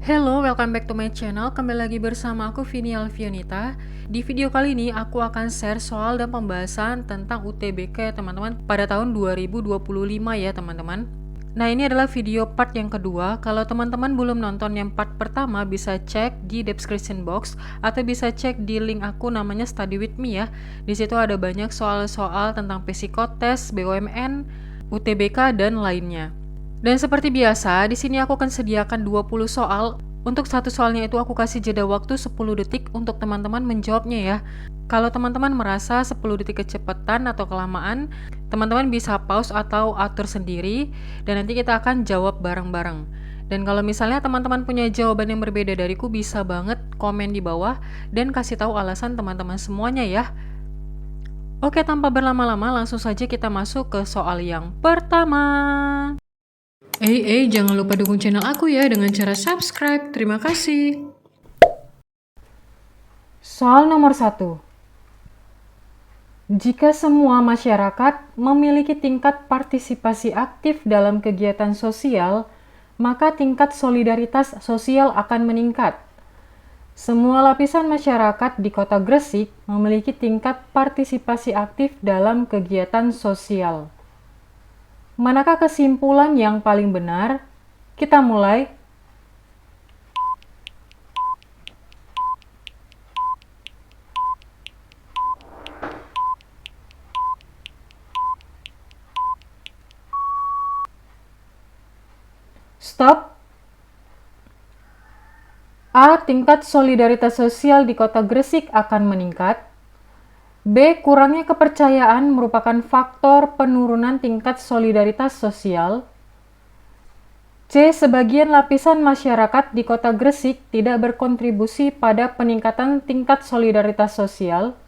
Hello, welcome back to my channel. Kembali lagi bersama aku Vini Alfionita. Di video kali ini aku akan share soal dan pembahasan tentang UTBK ya teman-teman pada tahun 2025 ya teman-teman. Nah, ini adalah video part yang kedua. Kalau teman-teman belum nonton yang part pertama, bisa cek di description box atau bisa cek di link aku namanya Study With Me ya. Di situ ada banyak soal-soal tentang psikotes, BUMN, UTBK dan lainnya. Dan seperti biasa, di sini aku akan sediakan 20 soal. Untuk satu soalnya itu aku kasih jeda waktu 10 detik untuk teman-teman menjawabnya ya. Kalau teman-teman merasa 10 detik kecepatan atau kelamaan, teman-teman bisa pause atau atur sendiri dan nanti kita akan jawab bareng-bareng. Dan kalau misalnya teman-teman punya jawaban yang berbeda dariku, bisa banget komen di bawah dan kasih tahu alasan teman-teman semuanya ya. Oke, tanpa berlama-lama langsung saja kita masuk ke soal yang pertama. Jangan lupa dukung channel aku ya dengan cara subscribe. Terima kasih. Soal nomor 1. Jika semua masyarakat memiliki tingkat partisipasi aktif dalam kegiatan sosial, maka tingkat solidaritas sosial akan meningkat. Semua lapisan masyarakat di Kota Gresik memiliki tingkat partisipasi aktif dalam kegiatan sosial. Manakah kesimpulan yang paling benar? Kita mulai. Stop. A. Tingkat solidaritas sosial di Kota Gresik akan meningkat. B. Kurangnya kepercayaan merupakan faktor penurunan tingkat solidaritas sosial. C. Sebagian lapisan masyarakat di Kota Gresik tidak berkontribusi pada peningkatan tingkat solidaritas sosial.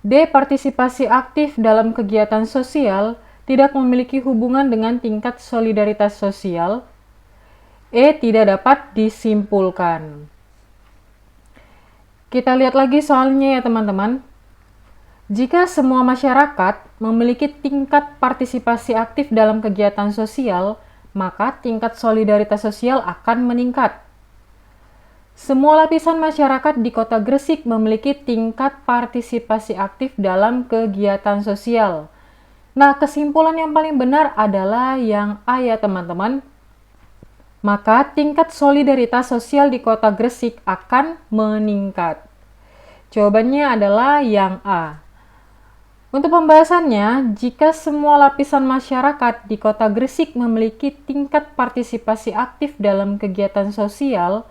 D. Partisipasi aktif dalam kegiatan sosial tidak memiliki hubungan dengan tingkat solidaritas sosial. E. Tidak dapat disimpulkan. Kita lihat lagi soalnya ya teman-teman. Jika semua masyarakat memiliki tingkat partisipasi aktif dalam kegiatan sosial, maka tingkat solidaritas sosial akan meningkat. Semua lapisan masyarakat di Kota Gresik memiliki tingkat partisipasi aktif dalam kegiatan sosial. Nah, kesimpulan yang paling benar adalah yang A ya teman-teman. Maka tingkat solidaritas sosial di Kota Gresik akan meningkat. Jawabannya adalah yang A. Untuk pembahasannya, jika semua lapisan masyarakat di Kota Gresik memiliki tingkat partisipasi aktif dalam kegiatan sosial,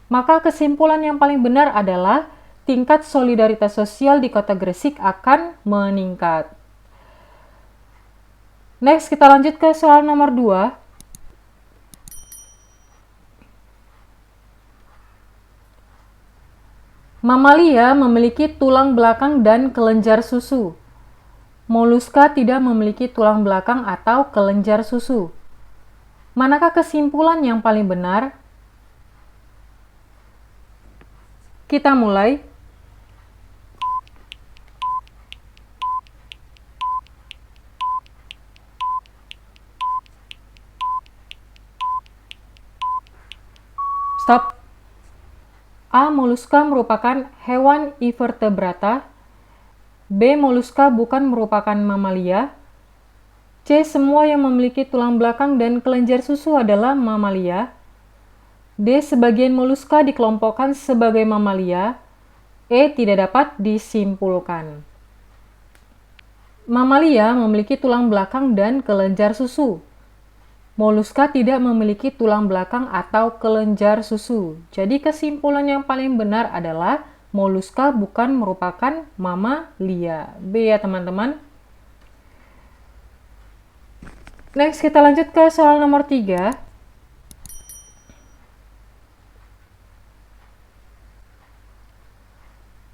maka kesimpulan yang paling benar adalah tingkat solidaritas sosial di Kota Gresik akan meningkat. Next, kita lanjut ke soal nomor 2. Mamalia memiliki tulang belakang dan kelenjar susu. Moluska tidak memiliki tulang belakang atau kelenjar susu. Manakah kesimpulan yang paling benar? Kita mulai. Stop. A. Moluska merupakan hewan invertebrata. B. Moluska bukan merupakan mamalia. C. Semua yang memiliki tulang belakang dan kelenjar susu adalah mamalia. D. Sebagian moluska dikelompokkan sebagai mamalia. E. Tidak dapat disimpulkan. Mamalia memiliki tulang belakang dan kelenjar susu. Moluska tidak memiliki tulang belakang atau kelenjar susu. Jadi kesimpulan yang paling benar adalah moluska bukan merupakan mamalia. B ya teman-teman. Next, kita lanjut ke soal nomor 3.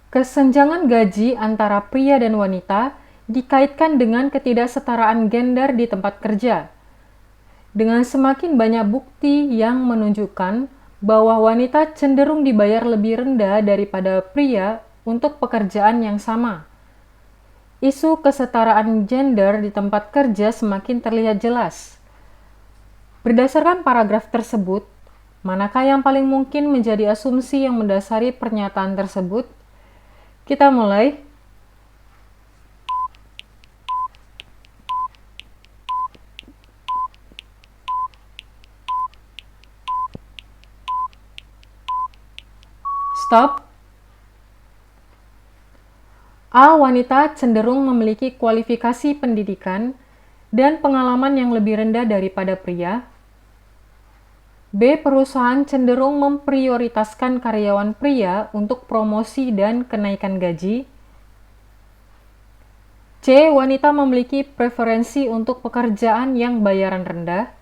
Kesenjangan gaji antara pria dan wanita dikaitkan dengan ketidaksetaraan gender di tempat kerja. Dengan semakin banyak bukti yang menunjukkan bahwa wanita cenderung dibayar lebih rendah daripada pria untuk pekerjaan yang sama. Isu kesetaraan gender di tempat kerja semakin terlihat jelas. Berdasarkan paragraf tersebut, Manakah yang paling mungkin menjadi asumsi yang mendasari pernyataan tersebut? Kita mulai. Stop. A. Wanita cenderung memiliki kualifikasi pendidikan dan pengalaman yang lebih rendah daripada pria. B. Perusahaan cenderung memprioritaskan karyawan pria untuk promosi dan kenaikan gaji. C. Wanita memiliki preferensi untuk pekerjaan yang bayaran rendah.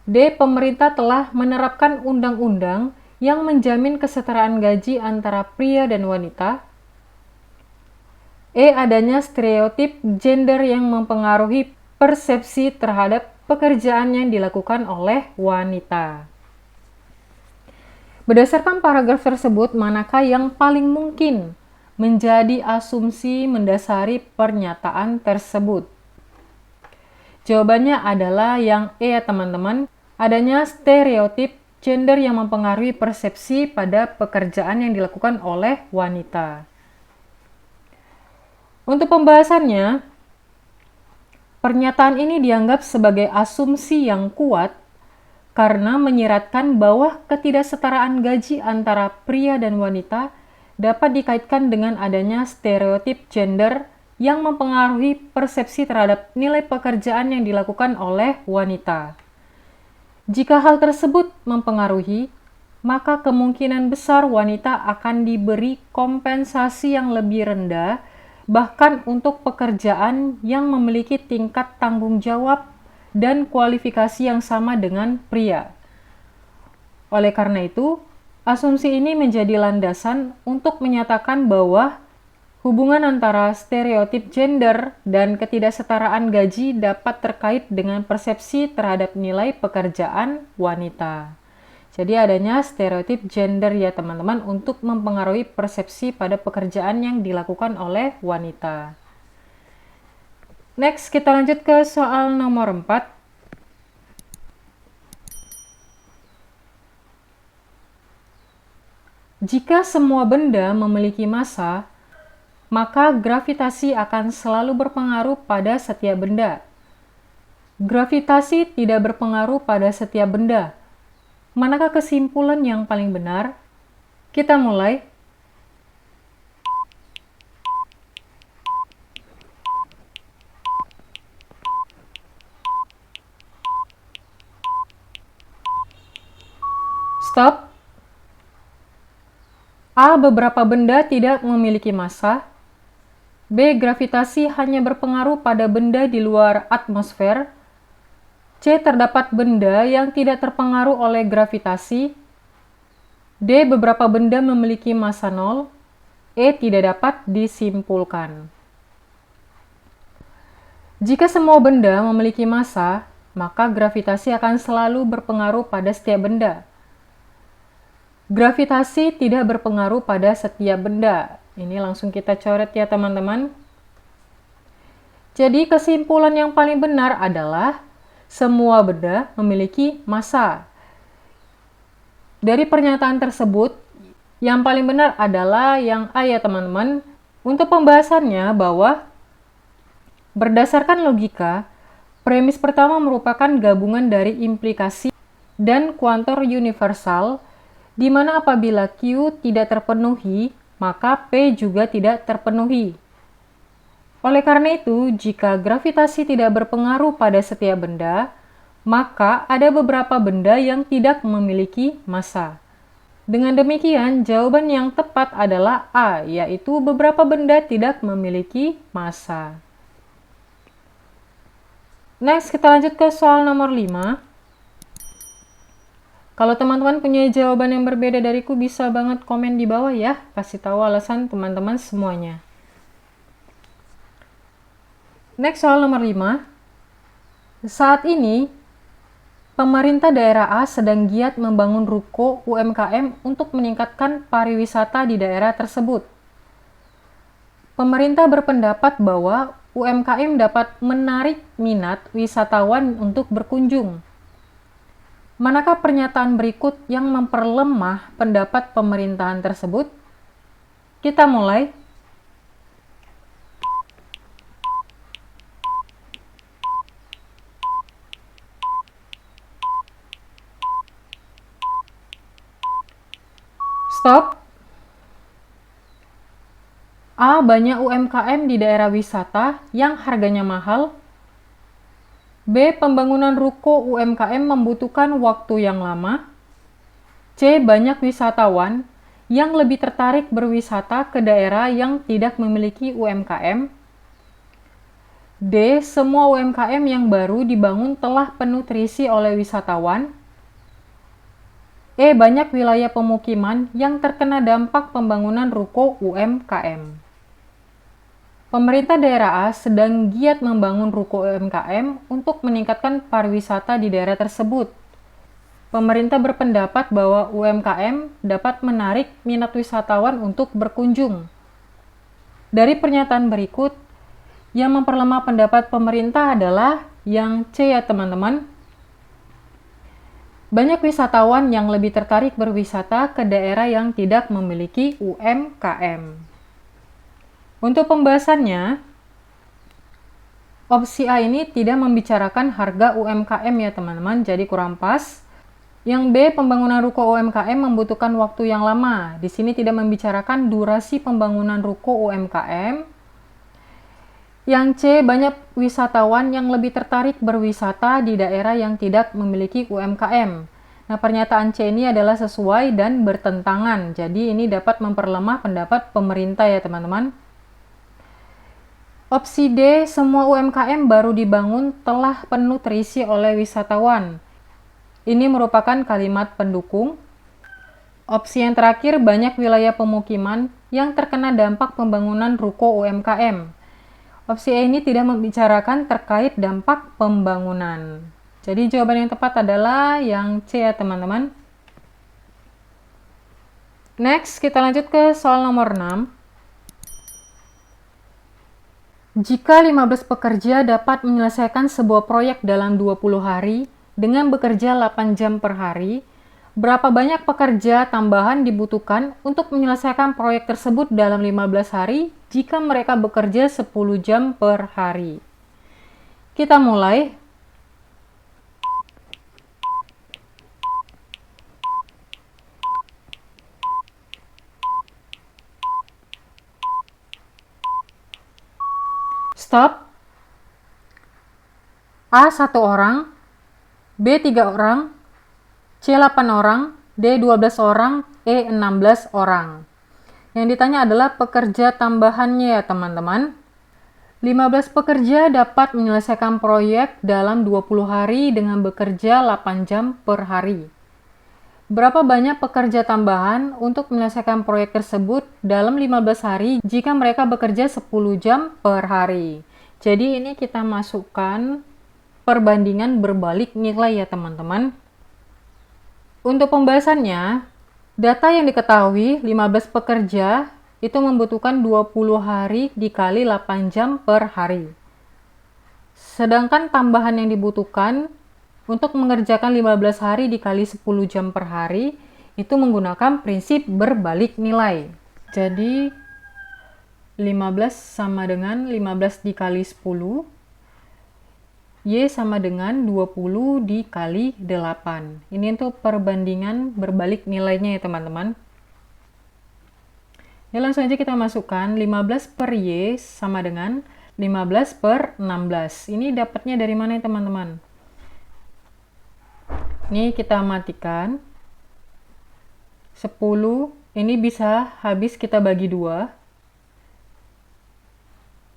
D. Pemerintah telah menerapkan undang-undang yang menjamin kesetaraan gaji antara pria dan wanita. E. Adanya stereotip gender yang mempengaruhi persepsi terhadap pekerjaan yang dilakukan oleh wanita. Berdasarkan paragraf tersebut, manakah yang paling mungkin menjadi asumsi mendasari pernyataan tersebut? Jawabannya adalah yang E ya teman-teman. Adanya stereotip gender yang mempengaruhi persepsi pada pekerjaan yang dilakukan oleh wanita. Untuk pembahasannya, pernyataan ini dianggap sebagai asumsi yang kuat karena menyiratkan bahwa ketidaksetaraan gaji antara pria dan wanita dapat dikaitkan dengan adanya stereotip gender yang mempengaruhi persepsi terhadap nilai pekerjaan yang dilakukan oleh wanita. Jika hal tersebut mempengaruhi, maka kemungkinan besar wanita akan diberi kompensasi yang lebih rendah, bahkan untuk pekerjaan yang memiliki tingkat tanggung jawab dan kualifikasi yang sama dengan pria. Oleh karena itu, asumsi ini menjadi landasan untuk menyatakan bahwa hubungan antara stereotip gender dan ketidaksetaraan gaji dapat terkait dengan persepsi terhadap nilai pekerjaan wanita. Jadi adanya stereotip gender ya teman-teman untuk mempengaruhi persepsi pada pekerjaan yang dilakukan oleh wanita. Next, kita lanjut ke soal nomor 4. Jika semua benda memiliki massa, maka gravitasi akan selalu berpengaruh pada setiap benda. Gravitasi tidak berpengaruh pada setiap benda. Manakah kesimpulan yang paling benar? Kita mulai. Stop. A. Beberapa benda tidak memiliki massa. B. Gravitasi hanya berpengaruh pada benda di luar atmosfer. C. Terdapat benda yang tidak terpengaruh oleh gravitasi. D. Beberapa benda memiliki massa nol. E. Tidak dapat disimpulkan. Jika semua benda memiliki massa, maka gravitasi akan selalu berpengaruh pada setiap benda. Gravitasi tidak berpengaruh pada setiap benda. Ini langsung kita coret ya teman-teman. Jadi kesimpulan yang paling benar adalah semua benda memiliki massa. Dari pernyataan tersebut, yang paling benar adalah yang A ya teman-teman. Untuk pembahasannya bahwa berdasarkan logika, premis pertama merupakan gabungan dari implikasi dan kuantor universal, di mana apabila Q tidak terpenuhi, maka P juga tidak terpenuhi. Oleh karena itu, jika gravitasi tidak berpengaruh pada setiap benda, maka ada beberapa benda yang tidak memiliki massa. Dengan demikian, jawaban yang tepat adalah A, yaitu beberapa benda tidak memiliki massa. Next, kita lanjut ke soal nomor 5. Kalau teman-teman punya jawaban yang berbeda dariku, bisa banget komen di bawah ya. Kasih tahu alasan teman-teman semuanya. Next, soal nomor 5. Saat ini, pemerintah daerah A sedang giat membangun ruko UMKM untuk meningkatkan pariwisata di daerah tersebut. Pemerintah berpendapat bahwa UMKM dapat menarik minat wisatawan untuk berkunjung. Manakah pernyataan berikut yang memperlemah pendapat pemerintahan tersebut? Kita mulai. Stop. A. Banyak UMKM di daerah wisata yang harganya mahal. B. Pembangunan ruko UMKM membutuhkan waktu yang lama. C. Banyak wisatawan yang lebih tertarik berwisata ke daerah yang tidak memiliki UMKM. D. Semua UMKM yang baru dibangun telah penuh terisi oleh wisatawan. E. Banyak wilayah pemukiman yang terkena dampak pembangunan ruko UMKM. Pemerintah daerah A sedang giat membangun ruko UMKM untuk meningkatkan pariwisata di daerah tersebut. Pemerintah berpendapat bahwa UMKM dapat menarik minat wisatawan untuk berkunjung. Dari pernyataan berikut, yang memperlemah pendapat pemerintah adalah yang C ya teman-teman. Banyak wisatawan yang lebih tertarik berwisata ke daerah yang tidak memiliki UMKM. Untuk pembahasannya, opsi A ini tidak membicarakan harga UMKM ya teman-teman, jadi kurang pas. Yang B, pembangunan ruko UMKM membutuhkan waktu yang lama. Di sini tidak membicarakan durasi pembangunan ruko UMKM. Yang C, banyak wisatawan yang lebih tertarik berwisata di daerah yang tidak memiliki UMKM. Nah, pernyataan C ini adalah sesuai dan bertentangan. Jadi ini dapat memperlemah pendapat pemerintah ya teman-teman. Opsi D, semua UMKM baru dibangun telah penuh terisi oleh wisatawan. Ini merupakan kalimat pendukung. Opsi yang terakhir, banyak wilayah pemukiman yang terkena dampak pembangunan ruko UMKM. Opsi A ini tidak membicarakan terkait dampak pembangunan. Jadi jawaban yang tepat adalah yang C ya teman-teman. Next, kita lanjut ke soal nomor 6. Jika 15 pekerja dapat menyelesaikan sebuah proyek dalam 20 hari dengan bekerja 8 jam per hari, berapa banyak pekerja tambahan dibutuhkan untuk menyelesaikan proyek tersebut dalam 15 hari jika mereka bekerja 10 jam per hari? Kita mulai. Stop. A 1 orang, B 3 orang, C 8 orang, D 12 orang, E 16 orang. Yang ditanya adalah pekerja tambahannya ya teman-teman. 15 pekerja dapat menyelesaikan proyek dalam 20 hari dengan bekerja 8 jam per hari. Berapa banyak pekerja tambahan untuk menyelesaikan proyek tersebut dalam 15 hari jika mereka bekerja 10 jam per hari? Jadi ini kita masukkan perbandingan berbalik nilai ya teman-teman. Untuk pembahasannya, data yang diketahui 15 pekerja itu membutuhkan 20 hari dikali 8 jam per hari. Sedangkan tambahan yang dibutuhkan untuk mengerjakan 15 hari dikali 10 jam per hari itu menggunakan prinsip berbalik nilai. Jadi 15 sama dengan 15 dikali 10, Y sama dengan 20 dikali 8. Ini untuk perbandingan berbalik nilainya ya teman-teman. Ya langsung aja kita masukkan 15 per Y sama dengan 15 per 16. Ini dapatnya dari mana ya teman-teman? Ini kita matikan. 10 ini bisa habis kita bagi 2.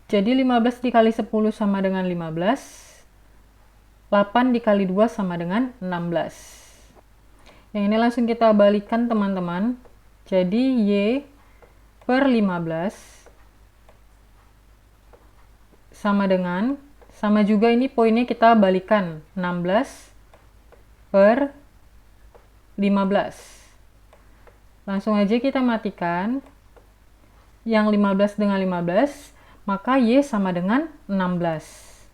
Jadi 15 dikali 10 sama dengan 15. 8 dikali 2 sama dengan 16. Yang ini langsung kita balikkan teman-teman. Jadi Y per 15 sama juga ini poinnya kita balikan 16 per 15. Langsung aja kita matikan yang 15 dengan 15, maka Y sama dengan 16.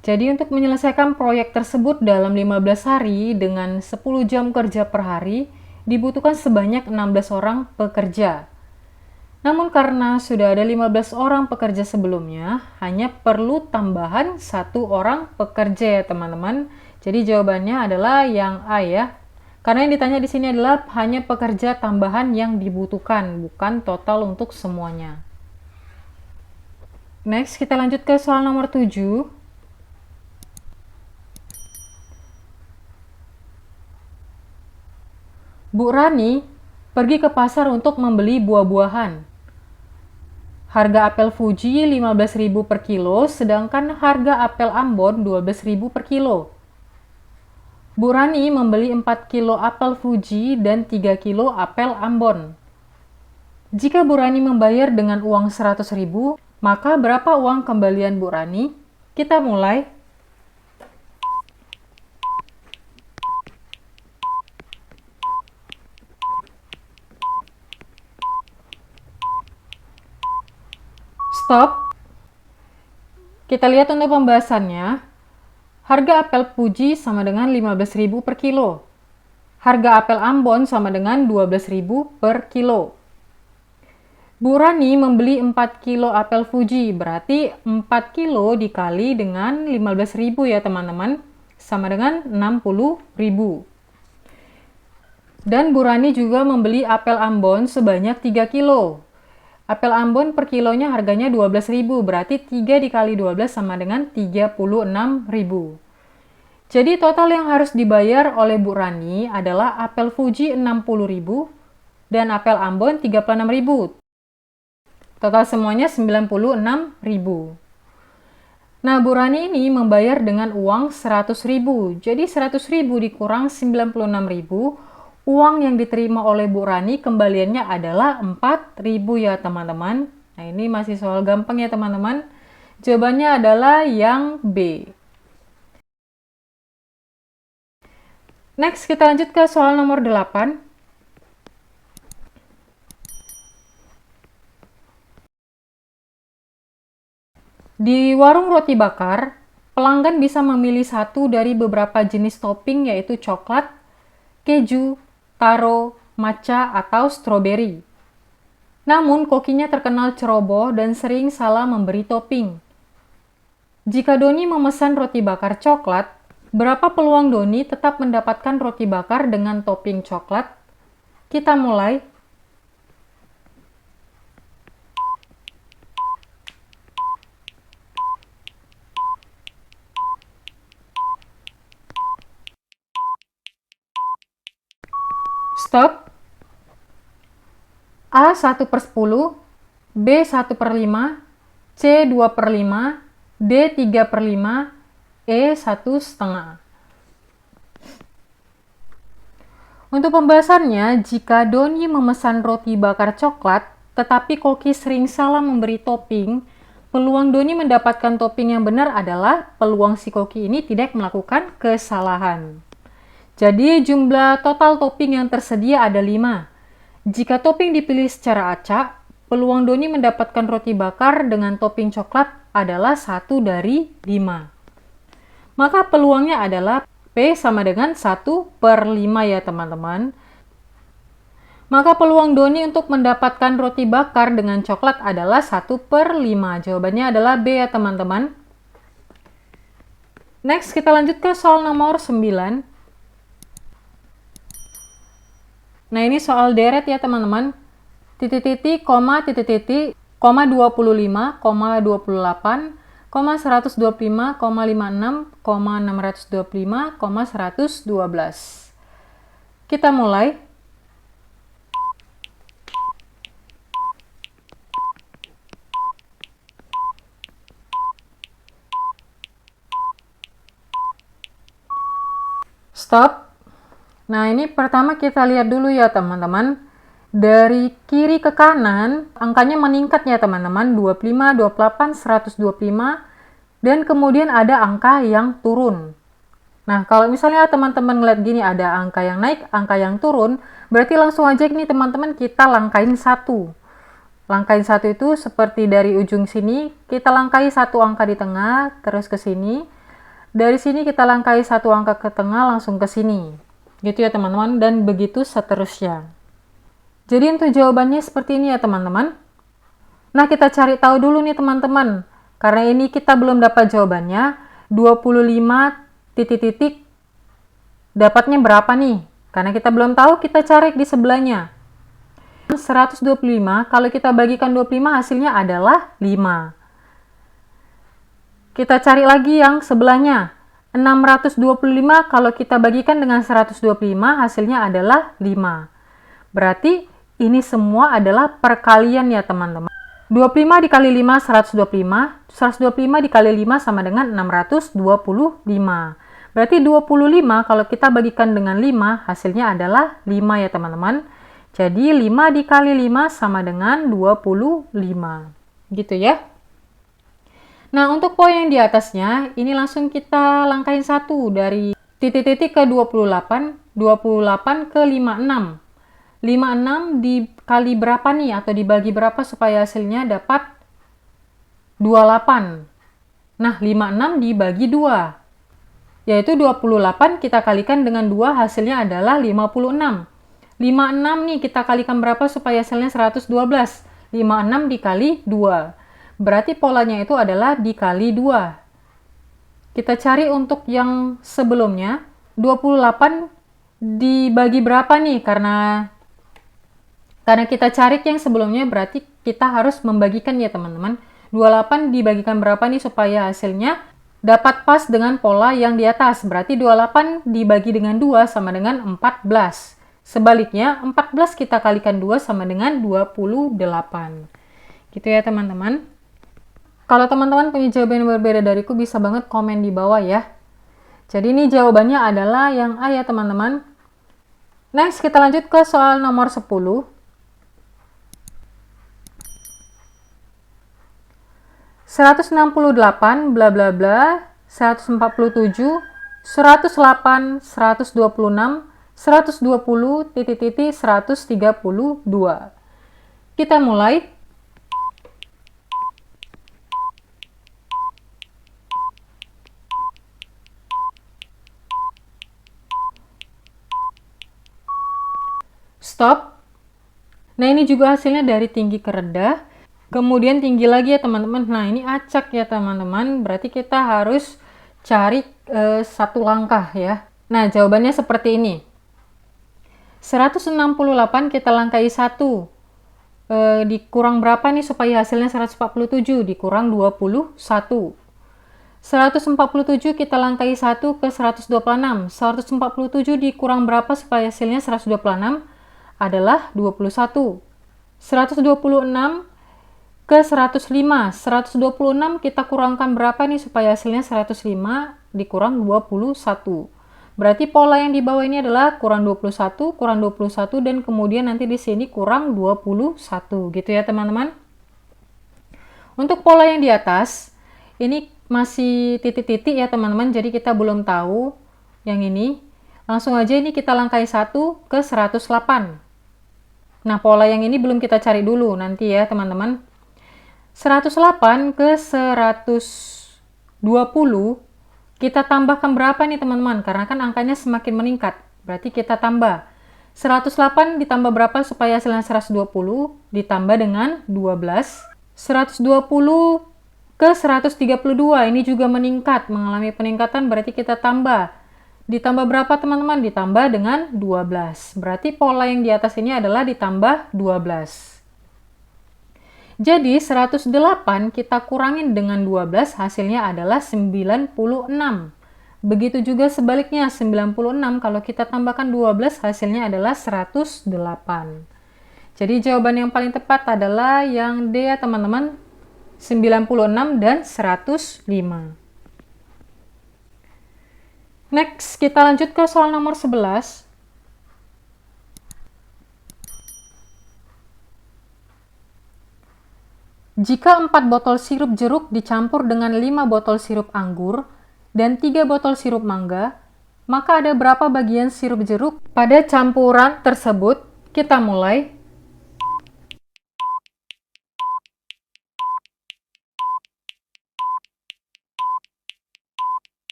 Jadi untuk menyelesaikan proyek tersebut dalam 15 hari dengan 10 jam kerja per hari, dibutuhkan sebanyak 16 orang pekerja. Namun karena sudah ada 15 orang pekerja sebelumnya, hanya perlu tambahan 1 orang pekerja ya teman-teman. Jadi jawabannya adalah yang A ya. Karena yang ditanya di sini adalah hanya pekerja tambahan yang dibutuhkan, bukan total untuk semuanya. Next, kita lanjut ke soal nomor 7. Bu Rani pergi ke pasar untuk membeli buah-buahan. Harga apel Fuji 15.000 per kilo, sedangkan harga apel Ambon 12.000 per kilo. Bu Rani membeli 4 kilo apel Fuji dan 3 kilo apel Ambon. Jika Bu Rani membayar dengan uang 100.000, maka berapa uang kembalian Bu Rani? Kita mulai. Stop. Kita lihat untuk pembahasannya. Harga apel Fuji sama dengan 15.000 per kilo. Harga apel Ambon sama dengan 12.000 per kilo. Bu Rani membeli 4 kilo apel Fuji, berarti 4 kilo dikali dengan 15.000 ya teman-teman, sama dengan 60.000. Dan Bu Rani juga membeli apel Ambon sebanyak 3 kilo. Apel Ambon per kilonya harganya 12.000, berarti 3 dikali 12 sama dengan 36.000. Jadi total yang harus dibayar oleh Bu Rani adalah apel Fuji 60.000 dan apel Ambon 36.000. Total semuanya 96.000. Nah, Bu Rani ini membayar dengan uang 100.000. Jadi 100.000 dikurang 96.000. Uang yang diterima oleh Bu Rani kembaliannya adalah 4.000 ya teman-teman. Nah ini masih soal gampang ya teman-teman. Jawabannya adalah yang B. Next kita lanjut ke soal nomor 8. Di warung roti bakar, pelanggan bisa memilih satu dari beberapa jenis topping yaitu coklat, keju, taro, matcha, atau stroberi. Namun, kokinya terkenal ceroboh dan sering salah memberi topping. Jika Doni memesan roti bakar coklat, berapa peluang Doni tetap mendapatkan roti bakar dengan topping coklat? Kita mulai. Stop. A 1/10, B 1/5, C 2/5, D 3/5, E 1/2. Untuk pembahasannya, jika Doni memesan roti bakar coklat, tetapi koki sering salah memberi topping, peluang Doni mendapatkan topping yang benar adalah peluang si koki ini tidak melakukan kesalahan. Jadi jumlah total topping yang tersedia ada 5. Jika topping dipilih secara acak, peluang Doni mendapatkan roti bakar dengan topping coklat adalah 1 dari 5. Maka peluangnya adalah P sama dengan 1/5 ya teman-teman. Maka peluang Doni untuk mendapatkan roti bakar dengan coklat adalah 1/5. Jawabannya adalah B ya teman-teman. Next kita lanjut ke soal nomor 9. Nah ini soal deret ya teman-teman. Titik-titik, koma, titik-titik, koma 25, koma 28, koma 125, koma 56, koma 625, koma 112. Kita mulai. Stop. Nah, ini pertama kita lihat dulu ya teman-teman. Dari kiri ke kanan, angkanya meningkat ya teman-teman. 25, 28, 125. Dan kemudian ada angka yang turun. Nah, kalau misalnya teman-teman ngeliat gini ada angka yang naik, angka yang turun, berarti langsung aja nih teman-teman kita langkain 1. Langkain 1 itu seperti dari ujung sini, kita langkai 1 angka di tengah, terus ke sini. Dari sini kita langkai satu angka ke tengah langsung ke sini. Gitu ya teman-teman, dan begitu seterusnya. Jadi untuk jawabannya seperti ini ya teman-teman. Nah, kita cari tahu dulu nih teman-teman. Karena ini kita belum dapat jawabannya. 25 titik-titik dapatnya berapa nih? Karena kita belum tahu, kita cari di sebelahnya. 125, kalau kita bagikan 25 hasilnya adalah 5. Kita cari lagi yang sebelahnya. 625 kalau kita bagikan dengan 125 hasilnya adalah 5. Berarti ini semua adalah perkalian ya teman-teman. 25 dikali 5, 125. 125 dikali 5 sama dengan 625. Berarti 25 kalau kita bagikan dengan 5, hasilnya adalah 5 ya teman-teman. Jadi 5 dikali 5 sama dengan 25. Gitu ya. Nah, untuk poin yang di atasnya, ini langsung kita langkahin satu dari titik-titik ke 28, 28 ke 56. 56 dikali berapa nih atau dibagi berapa supaya hasilnya dapat 28. Nah, 56 dibagi 2. Yaitu 28 kita kalikan dengan 2 hasilnya adalah 56. 56 nih kita kalikan berapa supaya hasilnya 112. 56 dikali 2. Berarti polanya itu adalah dikali 2. Kita cari untuk yang sebelumnya. 28 dibagi berapa nih? Karena kita cari yang sebelumnya berarti kita harus membagikan ya teman-teman. 28 dibagikan berapa nih supaya hasilnya dapat pas dengan pola yang di atas. Berarti 28 dibagi dengan 2 sama dengan 14. Sebaliknya, 14 kita kalikan 2 sama dengan 28. Gitu ya teman-teman. Kalau teman-teman punya jawaban yang berbeda dariku, bisa banget komen di bawah ya. Jadi ini jawabannya adalah yang A ya teman-teman. Next, kita lanjut ke soal nomor 10. 168 bla bla bla, 147, 108, 126, 120, titik-titik 132. Kita mulai. Stop. Nah, ini juga hasilnya dari tinggi ke rendah. Kemudian tinggi lagi ya teman-teman. Nah, ini acak ya teman-teman. Berarti kita harus cari satu langkah ya. Nah, jawabannya seperti ini. 168 kita langkai 1. Dikurang berapa nih supaya hasilnya 147? Dikurang 21. 147 kita langkai 1 ke 126. 147 dikurang berapa supaya hasilnya 126? Adalah 21. 126 ke 105. 126 kita kurangkan berapa nih supaya hasilnya 105 dikurang 21. Berarti pola yang di bawah ini adalah kurang 21, kurang 21, dan kemudian nanti di sini kurang 21. Gitu ya teman-teman. Untuk pola yang di atas, ini masih titik-titik ya teman-teman, jadi kita belum tahu yang ini. Langsung aja ini kita langkai 1 ke 108. Nah, pola yang ini belum kita cari dulu nanti ya teman-teman. 108 ke 120 kita tambahkan berapa nih teman-teman? Karena kan angkanya semakin meningkat. Berarti kita tambah. 108 ditambah berapa supaya hasilnya 120? Ditambah dengan 12. 120 ke 132. Ini juga meningkat. Mengalami peningkatan berarti kita tambah. Ditambah berapa teman-teman? Ditambah dengan 12. Berarti pola yang di atas ini adalah ditambah 12. Jadi 108 kita kurangin dengan 12 hasilnya adalah 96. Begitu juga sebaliknya 96 kalau kita tambahkan 12 hasilnya adalah 108. Jadi jawaban yang paling tepat adalah yang D ya teman-teman, 96 dan 105. Next, kita lanjut ke soal nomor 11. Jika 4 botol sirup jeruk dicampur dengan 5 botol sirup anggur dan 3 botol sirup mangga, maka ada berapa bagian sirup jeruk pada campuran tersebut? Kita mulai.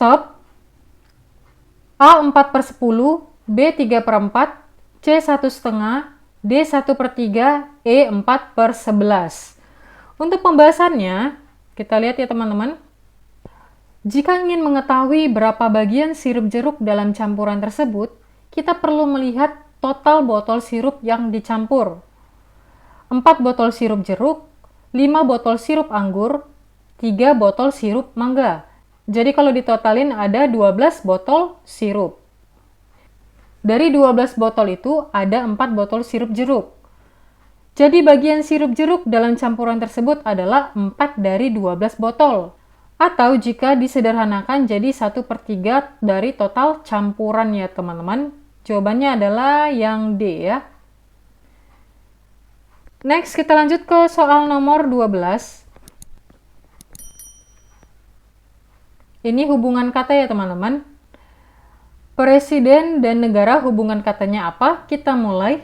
Stop. A 4/10, B 3/4, C 1/2, D 1/3, E 4/11. Untuk pembahasannya, kita lihat ya teman-teman. Jika ingin mengetahui berapa bagian sirup jeruk dalam campuran tersebut, kita perlu melihat total botol sirup yang dicampur. 4 botol sirup jeruk, 5 botol sirup anggur, 3 botol sirup mangga. Jadi kalau ditotalin ada 12 botol sirup. Dari 12 botol itu ada 4 botol sirup jeruk. Jadi bagian sirup jeruk dalam campuran tersebut adalah 4 dari 12 botol. Atau jika disederhanakan jadi 1/3 dari total campuran ya teman-teman. Jawabannya adalah yang D ya. Next kita lanjut ke soal nomor 12. Ini hubungan kata ya teman-teman. Presiden dan negara hubungan katanya apa? Kita mulai.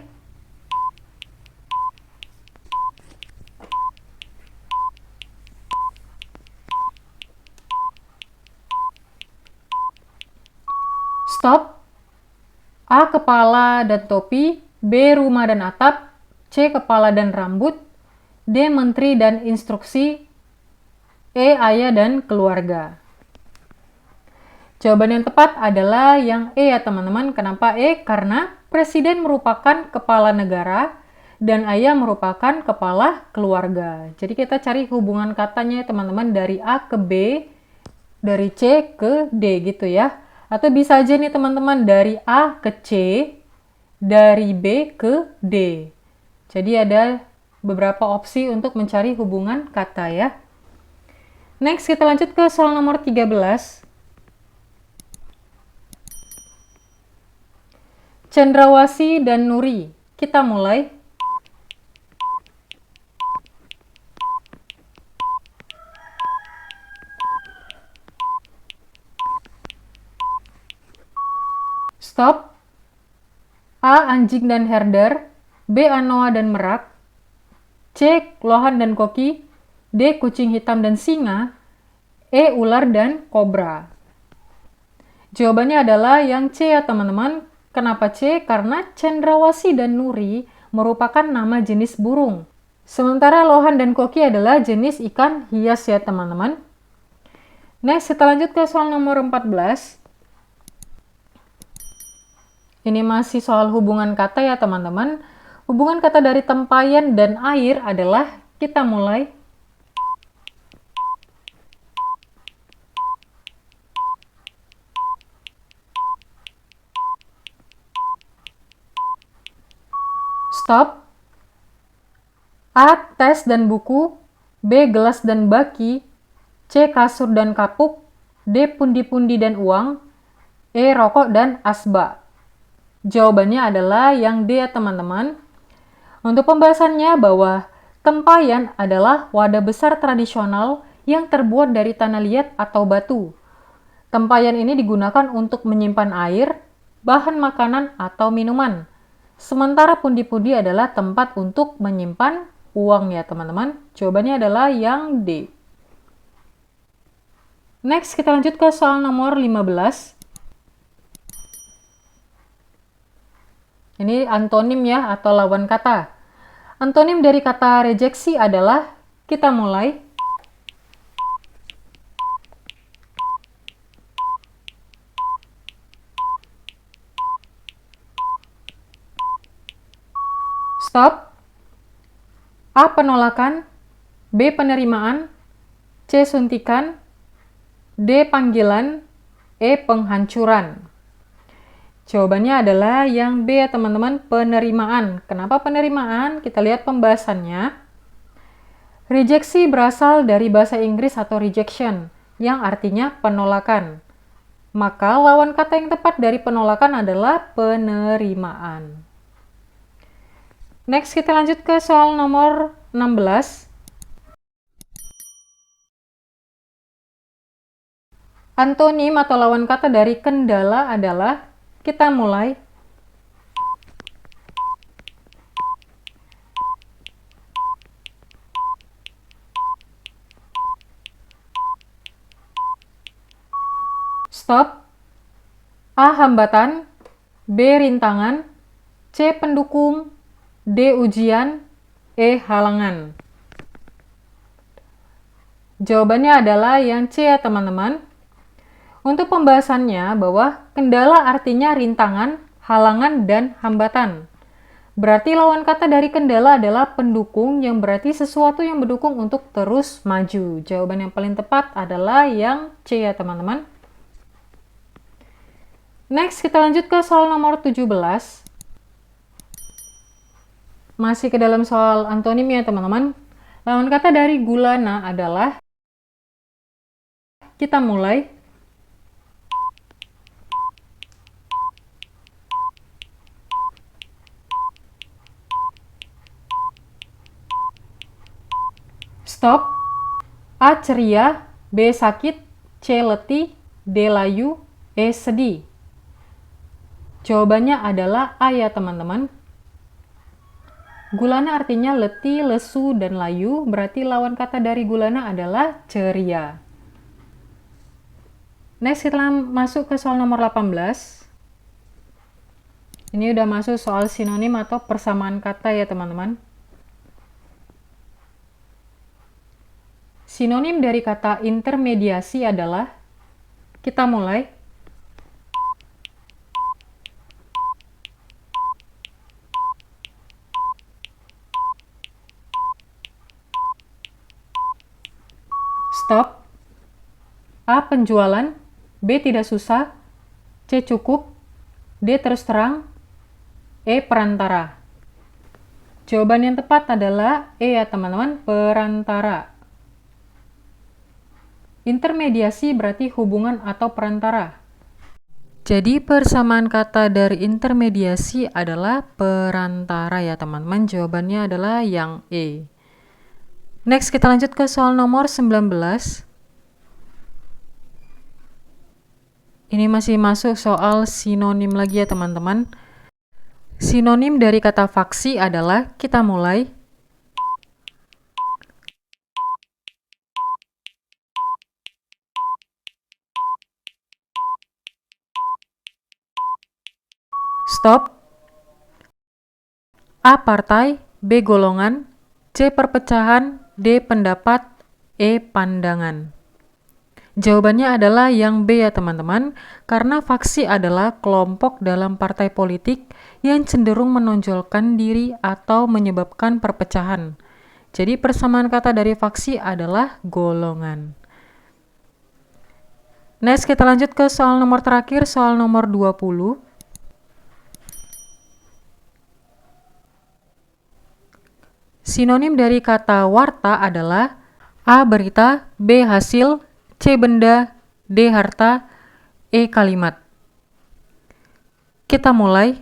Stop. A. Kepala dan topi, B. Rumah dan atap, C. Kepala dan rambut, D. Menteri dan instruksi, E. Ayah dan keluarga. Jawaban yang tepat adalah yang E ya teman-teman. Kenapa E? Karena presiden merupakan kepala negara dan ayah merupakan kepala keluarga. Jadi kita cari hubungan katanya teman-teman dari A ke B, dari C ke D gitu ya. Atau bisa aja nih teman-teman dari A ke C, dari B ke D. Jadi ada beberapa opsi untuk mencari hubungan kata ya. Next kita lanjut ke soal nomor 13. Cendrawasih dan Nuri. Kita mulai. Stop. A. Anjing dan herder, B. Anoa dan merak, C. Lohan dan koki, D. Kucing hitam dan singa, E. Ular dan kobra. Jawabannya adalah yang C ya teman-teman. Kenapa C? Karena cendrawasih dan nuri merupakan nama jenis burung. Sementara lohan dan koki adalah jenis ikan hias ya teman-teman. Next kita lanjut ke soal nomor 14. Ini masih soal hubungan kata ya teman-teman. Hubungan kata dari tempayan dan air adalah, kita mulai. Stop. A. Tes dan buku, B. Gelas dan baki, C. Kasur dan kapuk, D. Pundi-pundi dan uang, E. Rokok dan asbak. Jawabannya adalah yang D ya teman-teman. Untuk pembahasannya bahwa tempayan adalah wadah besar tradisional yang terbuat dari tanah liat atau batu. Tempayan ini digunakan untuk menyimpan air, bahan makanan atau minuman. Sementara pundi-pundi adalah tempat untuk menyimpan uang ya teman-teman. Jawabannya adalah yang D. Next kita lanjut ke soal nomor 15. Ini antonim ya atau lawan kata. Antonim dari kata rejeksi adalah, kita mulai. Stop. A. Penolakan, B. Penerimaan, C. Suntikan, D. Panggilan, E. Penghancuran. Jawabannya adalah yang B ya teman-teman, penerimaan. Kenapa penerimaan? Kita lihat pembahasannya. Rejeksi berasal dari bahasa Inggris atau rejection, yang artinya penolakan. Maka lawan kata yang tepat dari penolakan adalah penerimaan. Next kita lanjut ke soal nomor 16. Antonim atau lawan kata dari kendala adalah, kita mulai. Stop. A. Hambatan. B. Rintangan. C. Pendukung. D. Ujian. E. Halangan. Jawabannya adalah yang C ya teman-teman. Untuk pembahasannya bahwa kendala artinya rintangan, halangan, dan hambatan. Berarti lawan kata dari kendala adalah pendukung, yang berarti sesuatu yang mendukung untuk terus maju. Jawaban yang paling tepat adalah yang C ya teman-teman. Next, kita lanjut ke soal nomor 17. Masih ke dalam soal antonim ya teman-teman. Lawan kata dari gulana adalah, kita mulai. Stop. A. Ceria. B. Sakit. C. Letih. D. Layu. E. Sedih. Jawabannya adalah A ya teman-teman. Gulana artinya letih, lesu, dan layu. Berarti lawan kata dari gulana adalah ceria. Next, kita masuk ke soal nomor 18. Ini udah masuk soal sinonim atau persamaan kata ya teman-teman. Sinonim dari kata intermediasi adalah, kita mulai. Stop. A. Penjualan. B. Tidak susah. C. Cukup. D. Terus terang. E. Perantara. Jawaban yang tepat adalah E ya teman-teman, perantara. Intermediasi berarti hubungan atau perantara. Jadi persamaan kata dari intermediasi adalah perantara ya teman-teman. Jawabannya adalah yang E. Next, kita lanjut ke soal nomor 19. Ini masih masuk soal sinonim lagi ya teman-teman. Sinonim dari kata faksi adalah, kita mulai. Stop. A. Partai. B. Golongan. C. Perpecahan. D. Pendapat. E. Pandangan. Jawabannya adalah yang B ya teman-teman, karena faksi adalah kelompok dalam partai politik yang cenderung menonjolkan diri atau menyebabkan perpecahan. Jadi persamaan kata dari faksi adalah golongan. Next, kita lanjut ke soal nomor terakhir, soal nomor 20. Sinonim dari kata warta adalah A. Berita. B. Hasil. C. Benda. D. Harta. E. Kalimat. Kita mulai.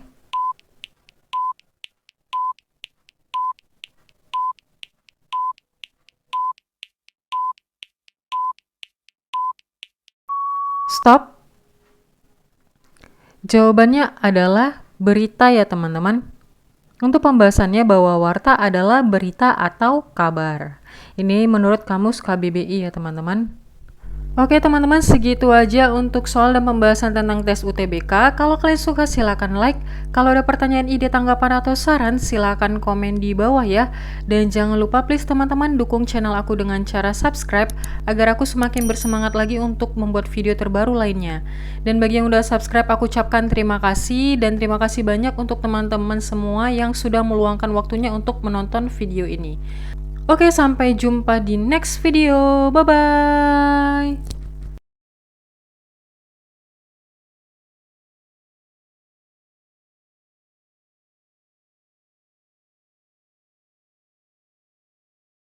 Stop. Jawabannya adalah berita ya teman-teman. Untuk pembahasannya bahwa warta adalah berita atau kabar. Ini menurut kamus KBBI ya teman-teman. Oke teman-teman, segitu aja untuk soal dan pembahasan tentang tes UTBK. Kalau kalian suka silahkan like. Kalau ada pertanyaan, ide, tanggapan, atau saran silahkan komen di bawah ya. Dan jangan lupa please teman-teman dukung channel aku dengan cara subscribe agar aku semakin bersemangat lagi untuk membuat video terbaru lainnya. Dan bagi yang udah subscribe, aku ucapkan terima kasih. Dan terima kasih banyak untuk teman-teman semua yang sudah meluangkan waktunya untuk menonton video ini. Oke, sampai jumpa di next video. Bye-bye.